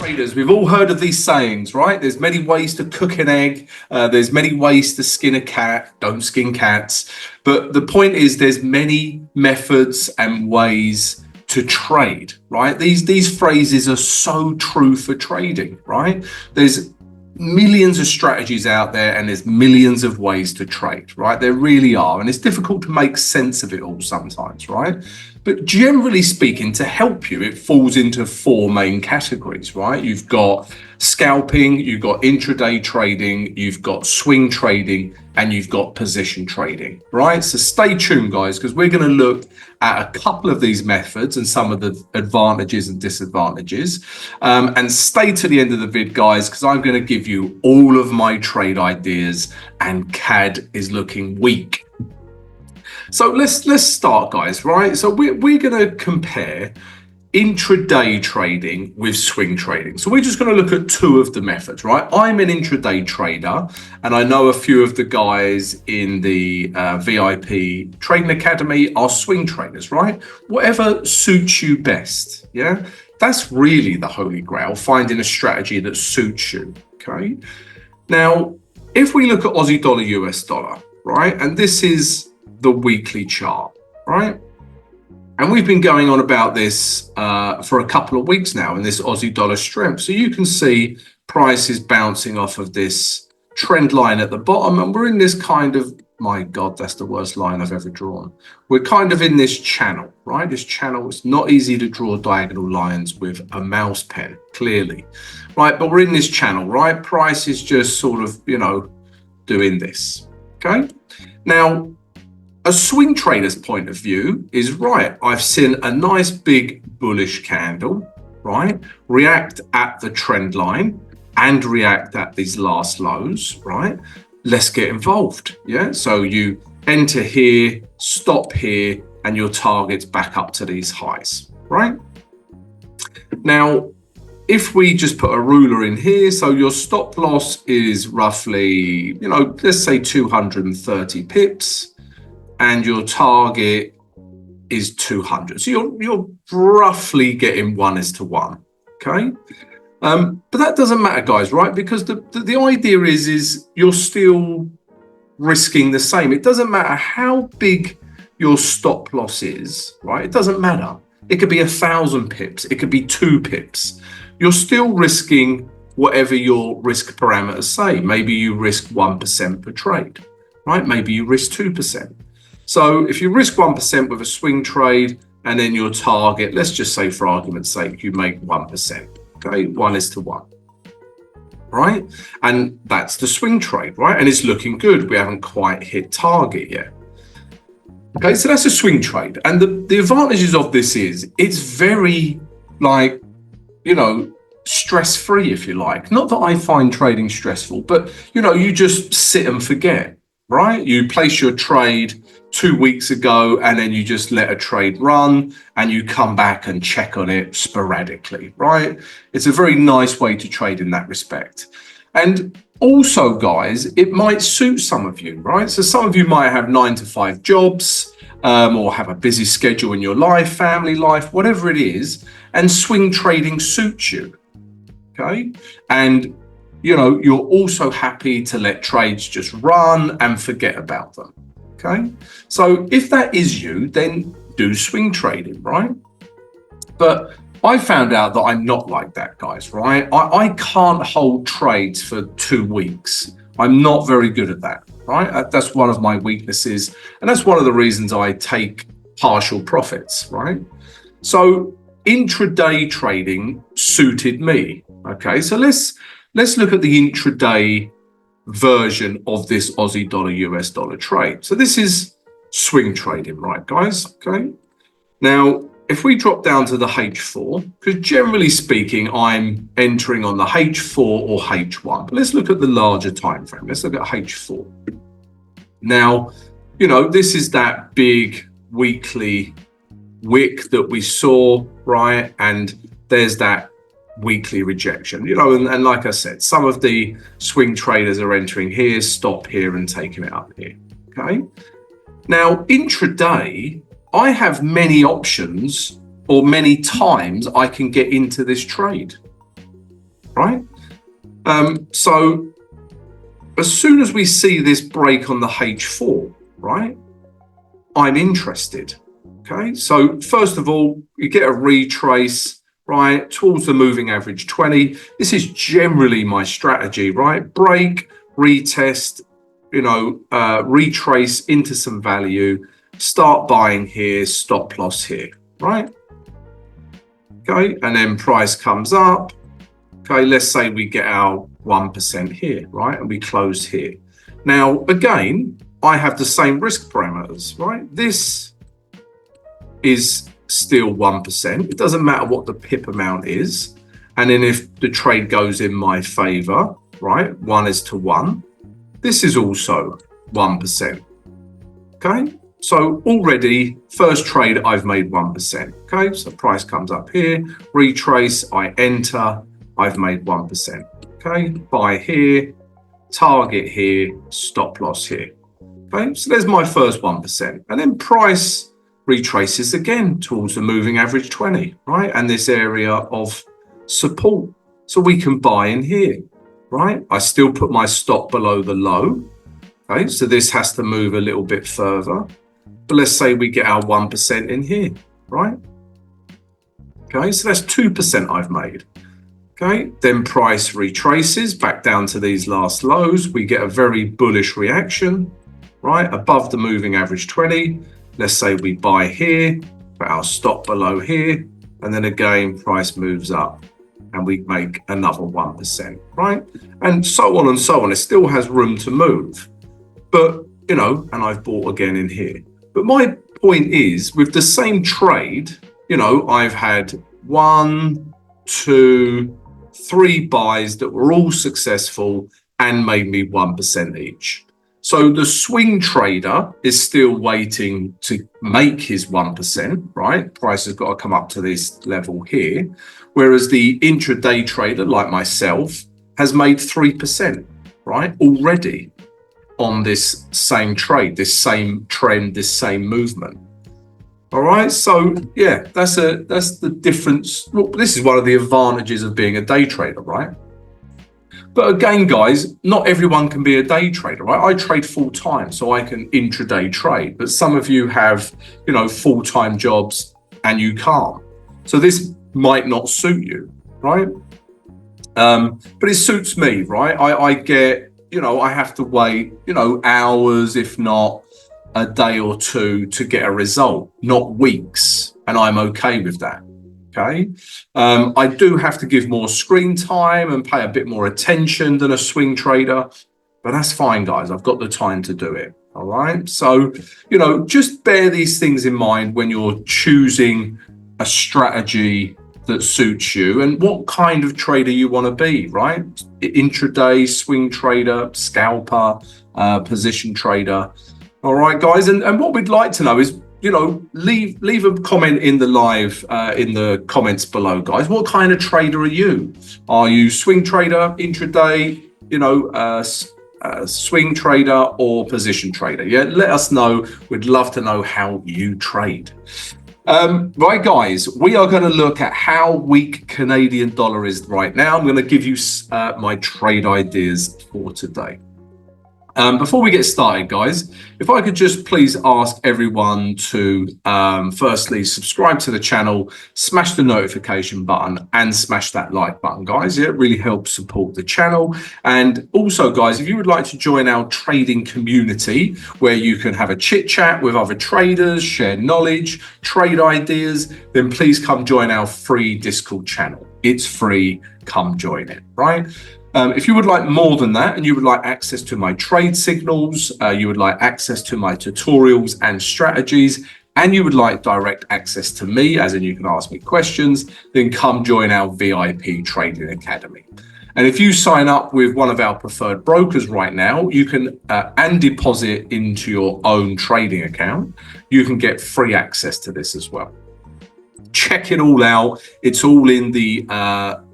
Traders, we've all heard of these sayings, right? There's many ways to cook an egg. There's many ways to skin a cat. Don't skin cats. But the point is, there's many methods and ways to trade, right? These phrases are so true for trading, right? There's millions of strategies out there and there's millions of ways to trade, right? There really are. And it's difficult to make sense of it all sometimes, right? But generally speaking, to help you, it falls into four main categories, right? You've got scalping, you've got intraday trading, you've got swing trading, and you've got position trading, right? So stay tuned, guys, because we're going to look at a couple of these methods and some of the advantages and disadvantages. And stay to the end of the vid, guys, because I'm going to give you all of my trade ideas, and CAD is looking weak. So let's start, guys, right? So we're going to compare intraday trading with swing trading. So we're just going to look at two of the methods, right? I'm an intraday trader, and I know a few of the guys in the VIP Trading Academy are swing traders, right? Whatever suits you best, yeah? That's really the holy grail, finding a strategy that suits you, okay? Now, if we look at Aussie dollar, US dollar, right? And this is the weekly chart, right? And we've been going on about this for a couple of weeks now in this Aussie dollar strength. So you can see prices bouncing off of this trend line at the bottom, and we're in this kind of, my God, that's the worst line I've ever drawn. We're kind of in this channel, right? This channel, it's not easy to draw diagonal lines with a mouse pen, clearly, right? But we're in this channel, right? Price is just sort of, doing this, okay? Now, a swing trader's point of view is, right, I've seen a nice big bullish candle, right, react at the trend line and react at these last lows, right? Let's get involved, yeah? So you enter here, stop here, and your target's back up to these highs, right? Now, if we just put a ruler in here, so your stop loss is roughly, let's say 230 pips. And your target is 200. So you're roughly getting 1:1, okay? But that doesn't matter, guys, right? Because the idea is you're still risking the same. It doesn't matter how big your stop loss is, right? It doesn't matter. It could be 1,000 pips. It could be 2 pips. You're still risking whatever your risk parameters say. Maybe you risk 1% per trade, right? Maybe you risk 2%. So if you risk 1% with a swing trade and then your target, let's just say for argument's sake, you make 1%, okay? 1:1, right? And that's the swing trade, right? And it's looking good. We haven't quite hit target yet. Okay, so that's a swing trade. And the advantages of this is it's very stress-free, if you like. Not that I find trading stressful, but, you just sit and forget, right? You place your trade 2 weeks ago, and then you just let a trade run and you come back and check on it sporadically, right? It's a very nice way to trade in that respect. And also, guys, it might suit some of you, right? So some of you might have 9-to-5 jobs or have a busy schedule in your life, family life, whatever it is, and swing trading suits you, okay? And you're also happy to let trades just run and forget about them. Okay, so if that is you, then do swing trading, right? But I found out that I'm not like that, guys, right? I can't hold trades for 2 weeks. I'm not very good at that, right? That's one of my weaknesses. And that's one of the reasons I take partial profits, right? So intraday trading suited me. Okay, so let's look at the intraday version of this Aussie dollar US dollar trade. So this is swing trading, right, guys? Okay. Now, if we drop down to the H4, because generally speaking, I'm entering on the H4 or H1, but let's look at the larger time frame. Let's look at H4. Now, this is that big weekly wick that we saw, right? And there's that weekly rejection, and like I said, some of the swing traders are entering here, stop here, and taking it up here, okay? Now, intraday, I have many options or many times I can get into this trade, right? So as soon as we see this break on the H4, right, I'm interested. Okay, so first of all, you get a retrace, right, towards the moving average 20. This is generally my strategy, right? Break, retest, retrace into some value, start buying here, stop loss here, right? Okay, and then price comes up. Okay, let's say we get our 1% here, right? And we close here. Now, again, I have the same risk parameters, right? This is still 1%. It doesn't matter what the pip amount is. And then if the trade goes in my favor, right, 1:1, this is also 1%. Okay, so already first trade, I've made 1%. Okay, so price comes up here, retrace, I enter, I've made 1%. Okay, buy here, target here, stop loss here. Okay, so there's my first 1%. And then price retraces again towards the moving average 20, right? And this area of support. So we can buy in here, right? I still put my stop below the low. Okay, so this has to move a little bit further. But let's say we get our 1% in here, right? Okay, so that's 2% I've made. Okay, then price retraces back down to these last lows. We get a very bullish reaction, right? Above the moving average 20. Let's say we buy here, put our stop below here, and then again, price moves up and we make another 1%, right? And so on and so on. It still has room to move, but, and I've bought again in here. But my point is, with the same trade, I've had 1, 2, 3 buys that were all successful and made me 1% each. So the swing trader is still waiting to make his 1%, right? Price has got to come up to this level here. Whereas the intraday trader, like myself, has made 3%, right? Already on this same trade, this same trend, this same movement. All right, so yeah, that's the difference. Well, this is one of the advantages of being a day trader, right? But again, guys, not everyone can be a day trader, right? I trade full time, so I can intraday trade. But some of you have, full-time jobs and you can't. So this might not suit you, right? But it suits me, right? I get, I have to wait, hours, if not a day or two to get a result, not weeks. And I'm okay with that. Okay. I do have to give more screen time and pay a bit more attention than a swing trader, but that's fine, guys. I've got the time to do it. All right. So, just bear these things in mind when you're choosing a strategy that suits you and what kind of trader you want to be, right? Intraday, swing trader, scalper, position trader. All right, guys. And what we'd like to know is, leave a comment in the live, in the comments below, guys. What kind of trader are you? Are you swing trader, intraday, swing trader or position trader? Yeah, let us know. We'd love to know how you trade. Right, guys, we are going to look at how weak Canadian dollar is right now. I'm going to give you my trade ideas for today. Before we get started, guys, if I could just please ask everyone to firstly subscribe to the channel, smash the notification button and smash that like button, guys. It really helps support the channel. And also, guys, if you would like to join our trading community where you can have a chit chat with other traders, share knowledge, trade ideas, then please come join our free Discord channel. It's free. Come join it, right? If you would like more than that and you would like access to my trade signals, you would like access to my tutorials and strategies, and you would like direct access to me, as in you can ask me questions, then come join our VIP Trading Academy. And if you sign up with one of our preferred brokers right now, you can and deposit into your own trading account, you can get free access to this as well. Check it all out. It's all in the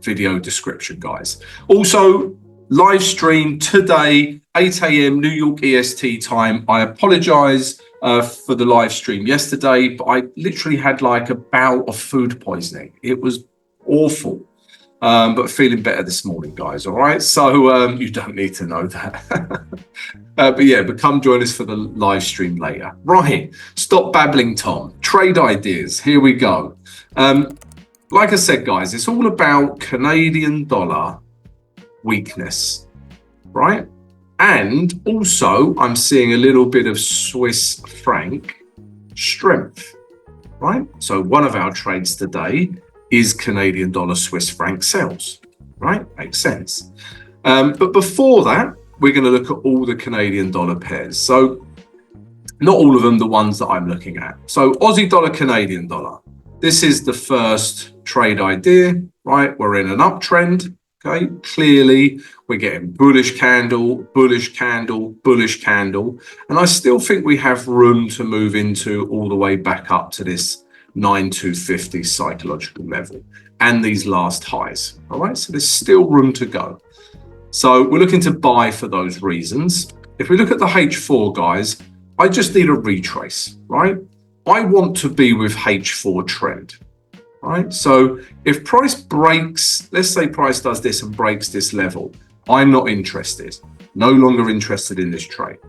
video description, guys. Also, live stream today, 8 a.m. New York EST time. I apologize for the live stream yesterday, but I literally had like a bout of food poisoning. It was awful. but feeling better this morning, guys. All right. So you don't need to know that. But yeah, but come join us for the live stream later. Right. Stop babbling, Tom. Trade ideas. Here we go. Like I said, guys, it's all about Canadian dollar weakness, right? And also, I'm seeing a little bit of Swiss franc strength, right? So one of our trades today is Canadian dollar Swiss franc sells, right? Makes sense. But before that, we're going to look at all the Canadian dollar pairs. So not all of them, the ones that I'm looking at. So Aussie dollar, Canadian dollar. This is the first trade idea, right? We're in an uptrend. Okay, clearly we're getting bullish candle, bullish candle, bullish candle. And I still think we have room to move into all the way back up to this 9250 psychological level and these last highs. All right, so there's still room to go. So we're looking to buy for those reasons. If we look at the H4, guys, I just need a retrace, right? I want to be with H4 trend. Right, so if price breaks, let's say price does this and breaks this level, I'm not interested, no longer interested in this trade.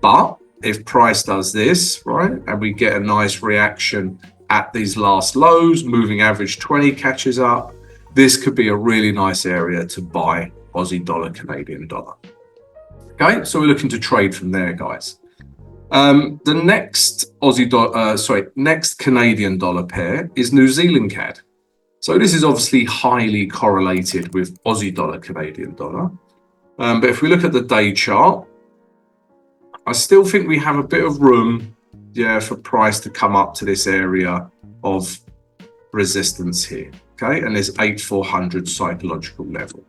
But if price does this, right, and we get a nice reaction at these last lows, moving average 20 catches up, this could be a really nice area to buy Aussie dollar, Canadian dollar. Okay, so we're looking to trade from there, guys. The next Canadian dollar pair is New Zealand CAD. So this is obviously highly correlated with Aussie dollar, Canadian dollar. But if we look at the day chart, I still think we have a bit of room, for price to come up to this area of resistance here. Okay, and this 8400 psychological level.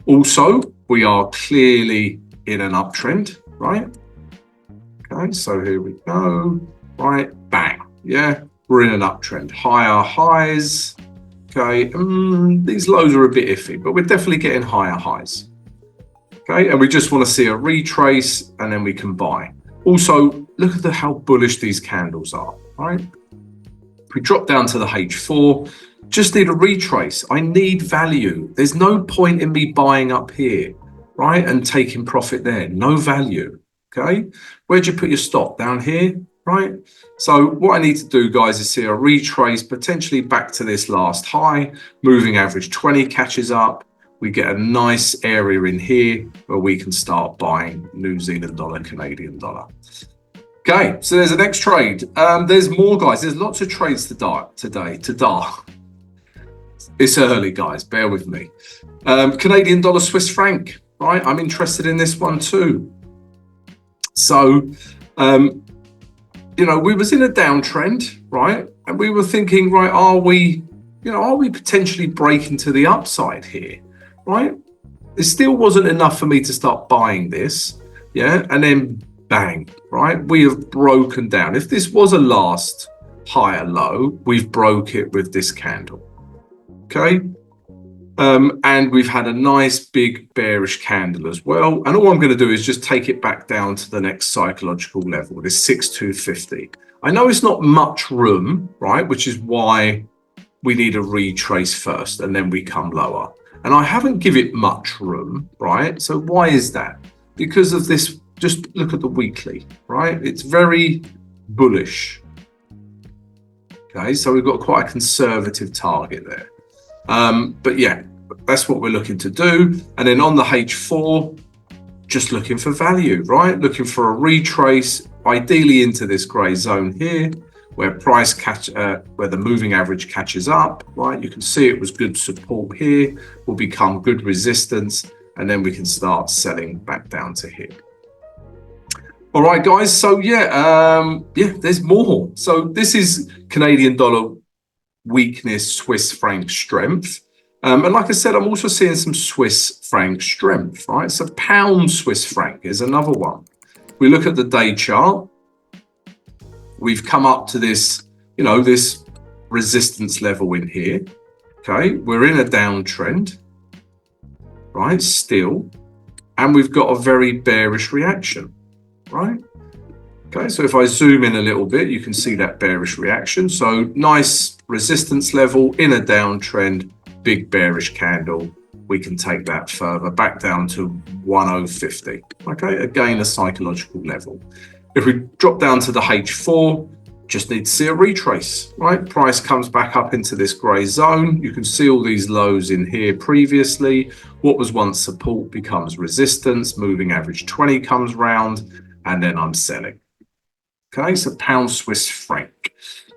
Also, we are clearly in an uptrend, right? Okay, so here we go, right, bang, we're in an uptrend, higher highs, okay, these lows are a bit iffy, but we're definitely getting higher highs, okay, and we just want to see a retrace and then we can buy. Also, look at how bullish these candles are, right? If we drop down to the H4, just need a retrace, I need value, there's no point in me buying up here, right, and taking profit there, no value. Okay, where'd you put your stop? Down here, right? So what I need to do, guys, is see a retrace potentially back to this last high, moving average 20 catches up. We get a nice area in here where we can start buying New Zealand dollar, Canadian dollar. Okay, so there's the next trade. There's more, guys. There's lots of trades today. It's early, guys. Bear with me. Canadian dollar, Swiss franc, right? I'm interested in this one too. So, we was in a downtrend, right? And we were thinking, right, are we potentially breaking to the upside here, right? It still wasn't enough for me to start buying this, and then bang, right? We have broken down. If this was a last higher low, we've broke it with this candle, okay? And we've had a nice big bearish candle as well. And all I'm going to do is just take it back down to the next psychological level, this 6250. I know it's not much room, right? Which is why we need a retrace first and then we come lower. And I haven't given it much room, right? So why is that? Because of this, just look at the weekly, right? It's very bullish. Okay, so we've got quite a conservative target there. But that's what we're looking to do. And then on the H4, just looking for value, right? Looking for a retrace, ideally into this gray zone here, where where the moving average catches up, right? You can see it was good support here, will become good resistance, and then we can start selling back down to here. All right, guys. So there's more. So this is Canadian dollar weakness, Swiss franc strength. And like I said, I'm also seeing some Swiss franc strength, right? So pound Swiss franc is another one. We look at the day chart. We've come up to this, this resistance level in here. Okay, we're in a downtrend, right? Still, and we've got a very bearish reaction, right? Okay, so if I zoom in a little bit, you can see that bearish reaction. So nice resistance level in a downtrend, big bearish candle, we can take that further back down to 1050. Okay, again, a psychological level. If we drop down to the H4, just need to see a retrace, right? Price comes back up into this gray zone. You can see all these lows in here previously. What was once support becomes resistance. Moving average 20 comes round, and then I'm selling. Okay, so pound Swiss franc.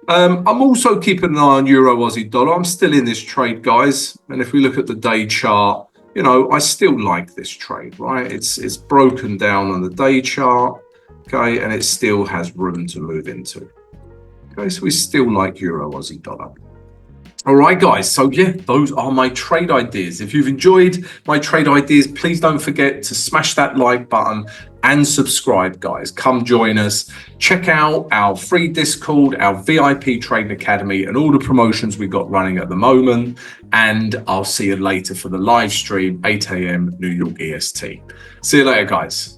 I'm also keeping an eye on Euro Aussie dollar. I'm still in this trade, guys. And if we look at the day chart, you know, I still like this trade, right? It's broken down on the day chart, okay, and it still has room to move into. Okay, so we still like Euro Aussie dollar. All right, guys. So yeah, those are my trade ideas. If you've enjoyed my trade ideas, please don't forget to smash that like button and subscribe, guys. Come join us. Check out our free Discord, our VIP Trading Academy, and all the promotions we've got running at the moment. And I'll see you later for the live stream, 8 a.m. New York EST. See you later, guys.